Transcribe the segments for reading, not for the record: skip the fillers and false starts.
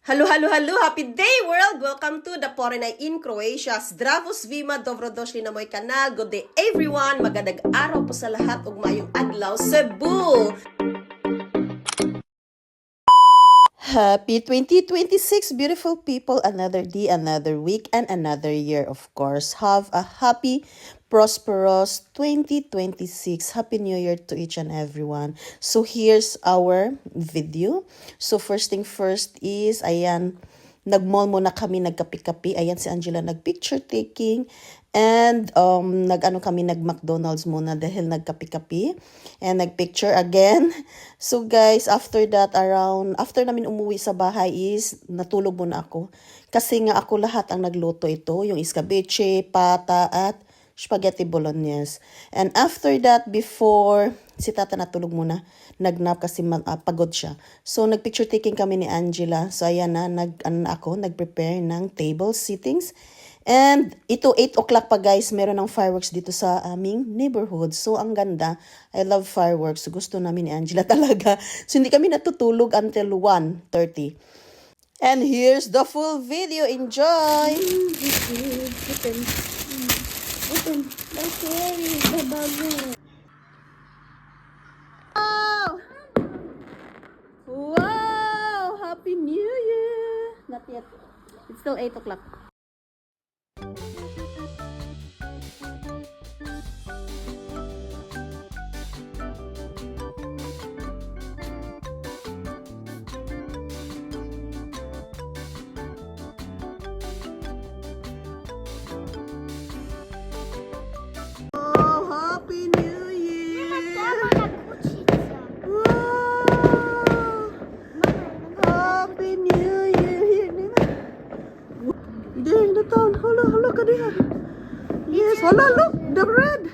Hello, hello, hello! Happy day, world! Welcome to the Porenay in Croatia. Zdravo svima, dobrodošli na moj kanal. Good day, everyone! Magandang araw po sa lahat ug maayong adlaw, Cebu! Happy 2026, beautiful people! Another day, another week, and another year, of course. Have a happy, prosperous 2026. Happy New Year to each and everyone. So here's our video. So first thing first is, ayan, nag-mall muna kami, nagkapi-kapi. Ayan si Angela nag-picture taking. And nag-McDonald's muna dahil nagkapi-kapi. And nag-picture again. So guys, after that, after namin umuwi sa bahay is, natulog muna ako. Kasi nga ako lahat ang nagluto ito. Yung escabeche, pata, at spaghetti bolognese. And after that, before si Tata natulog muna, nagnap kasi pagod siya. So, nagpicture taking kami ni Angela. So, ayan na, nag-prepare ng table sittings. And ito, 8 o'clock pa guys, meron ng fireworks dito sa aming neighborhood. So, ang ganda. I love fireworks. Gusto namin ni Angela talaga. So, hindi kami natutulog until 1:30. And here's the full video. Enjoy! Open. Okay, babago. Wow! Happy New Year! Not yet. It's still 8 o'clock. Oh, Happy New Year! Wow! Happy New Year! Here, Nina. There, the town. Hala, kadiha. Yes, hala, look, the bread.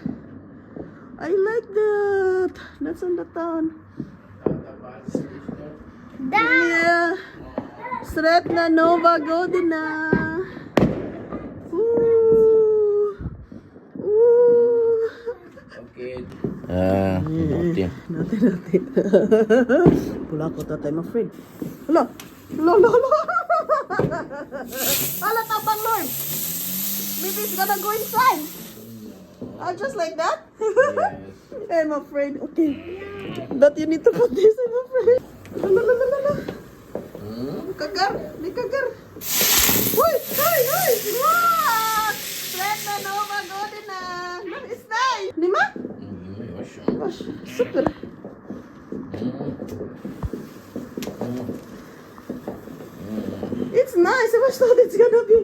I like that. That's on the town. Yeah. Sretna Nova Godina. Ooh. Ooh. Okay. Naughty. Nati. Pula ko tatay, my friend. Hala. Hala, tabang Lord. Maybe it's gonna go inside. Just like that? Yes. I'm afraid. Okay. That you need to put this, I'm afraid. Hala. May kagar. Hoy! Wow! Sretna Nova Godina. Is nice. Nima? Gosh, super. It's nice. I thought it's gonna be.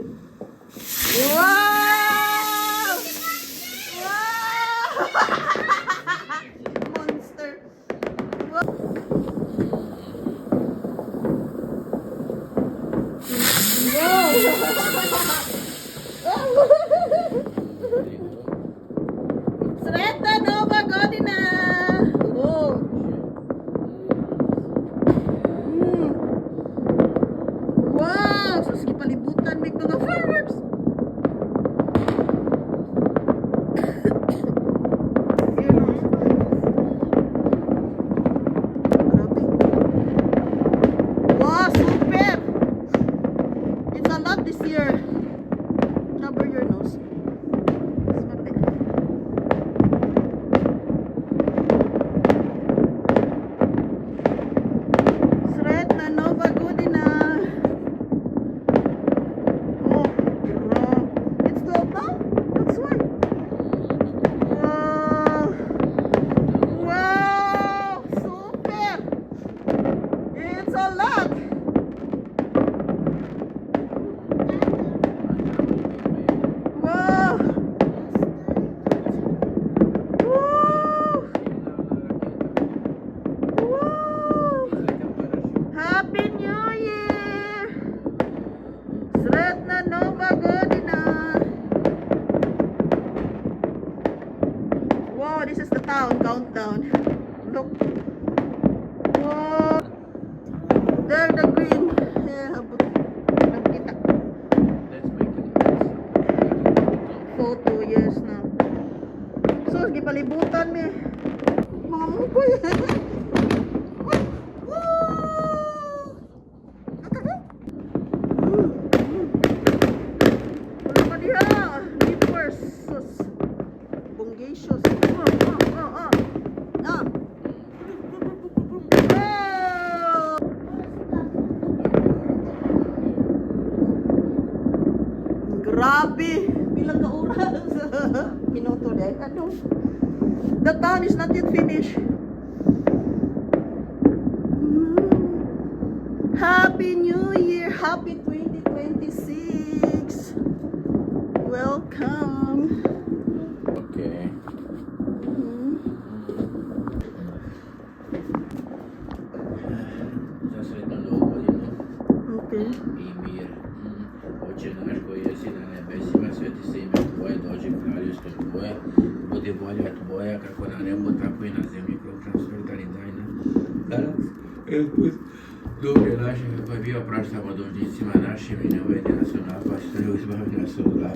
Wow! Monster. Sretna Nova Godina. Oh. Wow! So, sige palibutan. May mga fireworks. Grabe! Bilang ka oras. Minuto dahil ano? The town is not yet finished. Happy New Year! Happy 2026! Welcome! Okay. Zase jedno novu godinu. Okay. I mir. Oče naš koji jesi na nebesima, sveti se ime Tvoje, dođi kraljevstvo Tvoje, budi volja Tvoja, kako na nebu, tako i na zemlji, kroz nas svrdani daj nam danas. Duge naše, kako je bio, praštamo dužnicima našim i ne uvedi nas u napast, ne izbavi nas od zla.